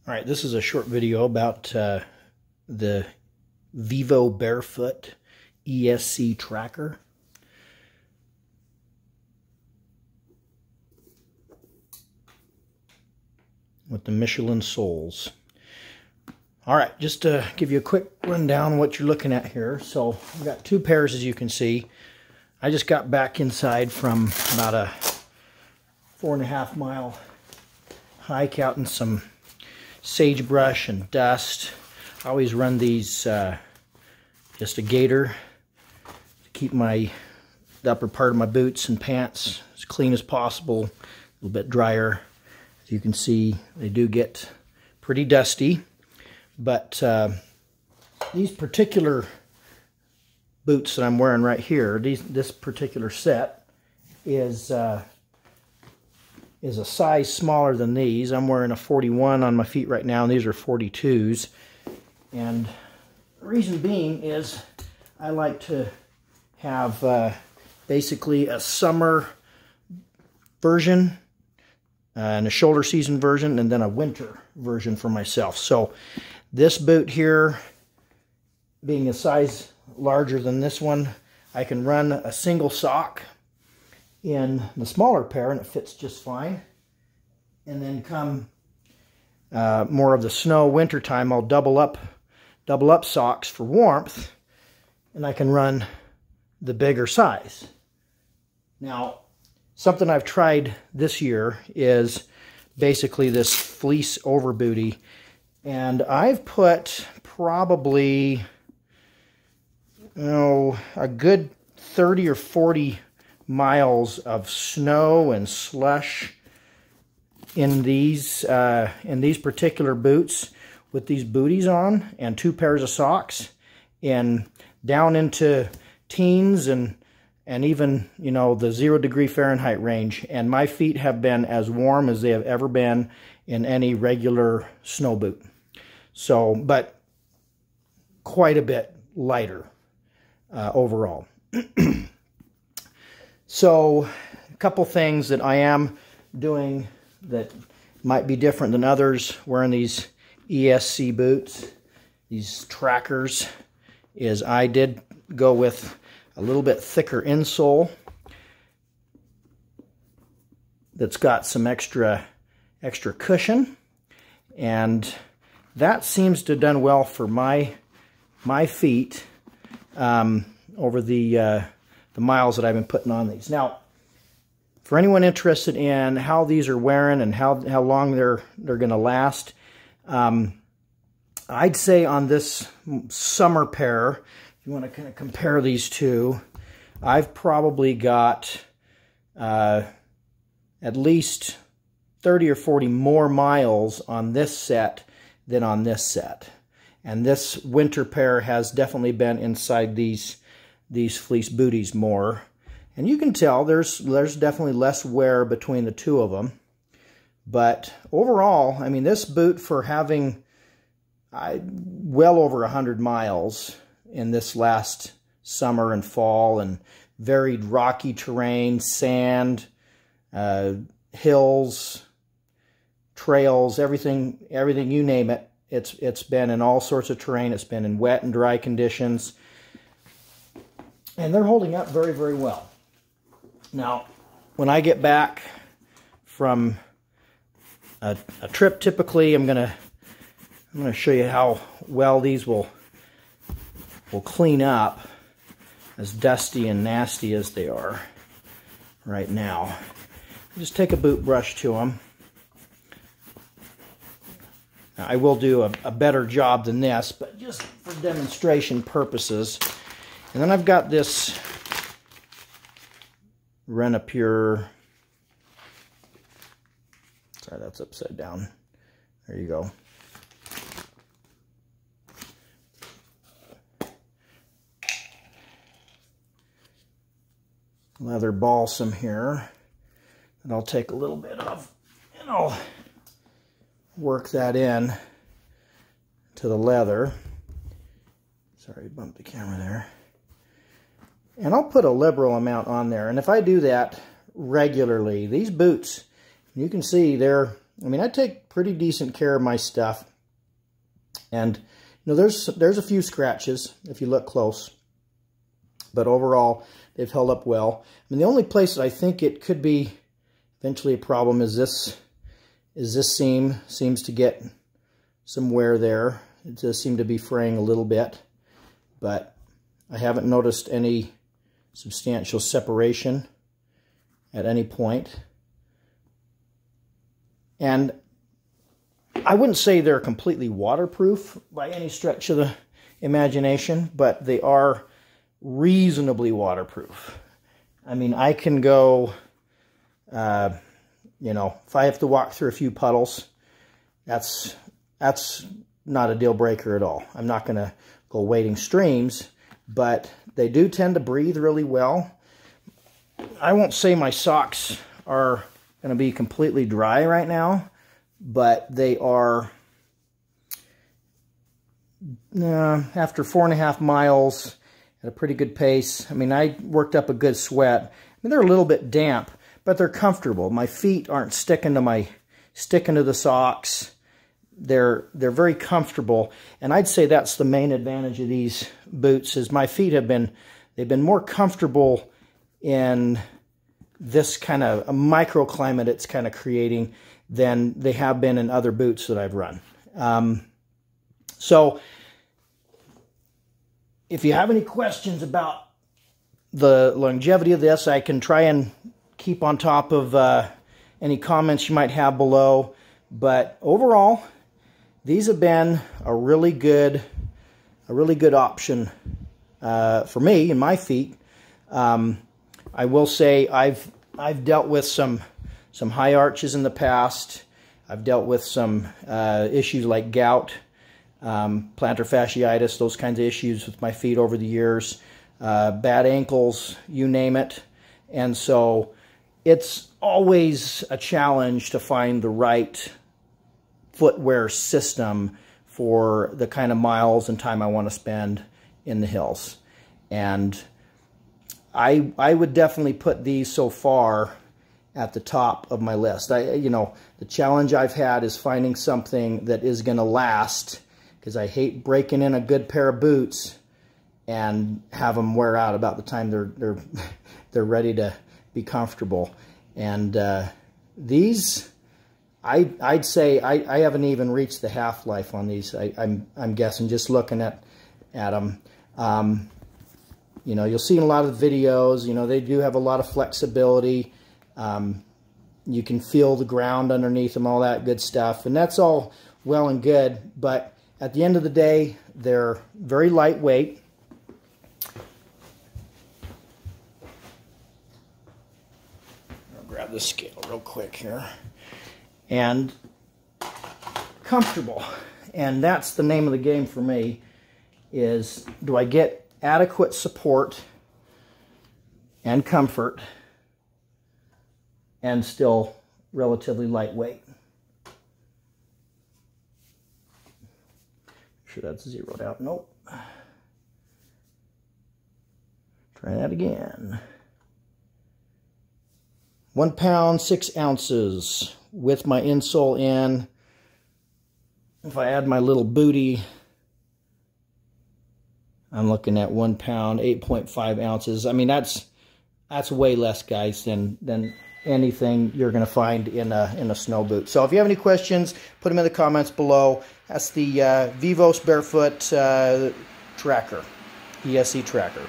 All right, this is a short video about the VivoBarefoot ESC Tracker. With the Michelin soles. All right, just to give you a quick rundown of what you're looking at here. So I've got two pairs, as you can see. I just got back inside from about a 4.5 mile hike out in some sagebrush and dust. I always run these just a gaiter to keep the upper part of my boots and pants as clean as possible, a little bit drier. As you can see, they do get pretty dusty, but these particular boots that I'm wearing right here, this particular set is a size smaller than these. I'm wearing a 41 on my feet right now, and these are 42s. And the reason being is I like to have basically a summer version and a shoulder season version, and then a winter version for myself. So this boot here, being a size larger than this one, I can run a single sock in the smaller pair and it fits just fine. And then come more of the snow winter time, I'll double up socks for warmth, and I can run the bigger size. Now, something I've tried this year is basically this fleece over booty, and I've put probably a good 30 or 40 miles of snow and slush in these particular boots with these booties on, and 2 pairs of socks, and down into teens and even, the 0 degree Fahrenheit range. And my feet have been as warm as they have ever been in any regular snow boot. So, but quite a bit lighter overall. So, a couple things that I am doing that might be different than others wearing these ESC boots, these trackers, is I did go with a little bit thicker insole that's got some extra cushion, and that seems to have done well for my feet over the miles that I've been putting on these. Now, for anyone interested in how these are wearing and how long they're going to last, I'd say on this summer pair, if you want to kind of compare these two, I've probably got at least 30 or 40 more miles on this set than on this set. And this winter pair has definitely been inside these fleece booties more. And you can tell there's definitely less wear between the two of them. But overall, I mean, this boot, for having well over 100 miles in this last summer and fall, and varied rocky terrain, sand, hills, trails, everything you name it, it's been in all sorts of terrain. It's been in wet and dry conditions, and they're holding up very, very well. Now, when I get back from a trip, typically I'm gonna show you how well these will clean up, as dusty and nasty as they are right now. Just take a boot brush to them. Now, I will do a better job than this, but just for demonstration purposes. And then I've got this Rent-A-Pure. Sorry, that's upside down. There you go. Leather balsam here that I'll take a little bit of, and I'll work that in to the leather. Sorry, bumped the camera there. And I'll put a liberal amount on there. And if I do that regularly, these boots, you can see they're I mean, I take pretty decent care of my stuff. And, you know, there's a few scratches if you look close. But overall, they've held up well. I mean, the only place that I think it could be eventually a problem is this seam. Seems to get some wear there. It does seem to be fraying a little bit. But I haven't noticed any substantial separation at any point. And I wouldn't say they're completely waterproof by any stretch of the imagination, but they are reasonably waterproof. I mean, I can go, you know, if I have to walk through a few puddles, that's not a deal breaker at all. I'm not going to go wading streams, but they do tend to breathe really well. I won't say my socks are going to be completely dry right now, but they are, after 4.5 miles at a pretty good pace. I mean, I worked up a good sweat. I mean, they're a little bit damp, but they're comfortable. My feet aren't sticking to the socks. They're very comfortable, and I'd say that's the main advantage of these boots is my feet they've been more comfortable in this kind of a microclimate it's kind of creating than they have been in other boots that I've run. So if you have any questions about the longevity of this, I can try and keep on top of any comments you might have below. But overall, these have been a really good option for me and my feet. I will say I've dealt with some high arches in the past. I've dealt with some issues like gout, plantar fasciitis, those kinds of issues with my feet over the years, bad ankles, you name it. And so it's always a challenge to find the right footwear system for the kind of miles and time I want to spend in the hills. And I would definitely put these so far at the top of my list. You know, the challenge I've had is finding something that is going to last, because I hate breaking in a good pair of boots and have them wear out about the time they're ready to be comfortable. And these, I'd say I haven't even reached the half-life on these. I'm guessing just looking at them. You know, you'll see in a lot of the videos, you know, they do have a lot of flexibility. You can feel the ground underneath them, all that good stuff. And that's all well and good, but at the end of the day, they're very lightweight. I'll grab the scale real quick here. And comfortable. And that's the name of the game for me, is do I get adequate support and comfort and still relatively lightweight. Make sure that's zeroed out. Nope. Try that again. 1 pound, 6 ounces with my insole in. If I add my little booty, I'm looking at 1 pound, 8.5 ounces. I mean, that's way less, guys, than anything you're going to find in a snow boot. So if you have any questions, put them in the comments below. That's the Vivos Barefoot Tracker, ESC Tracker.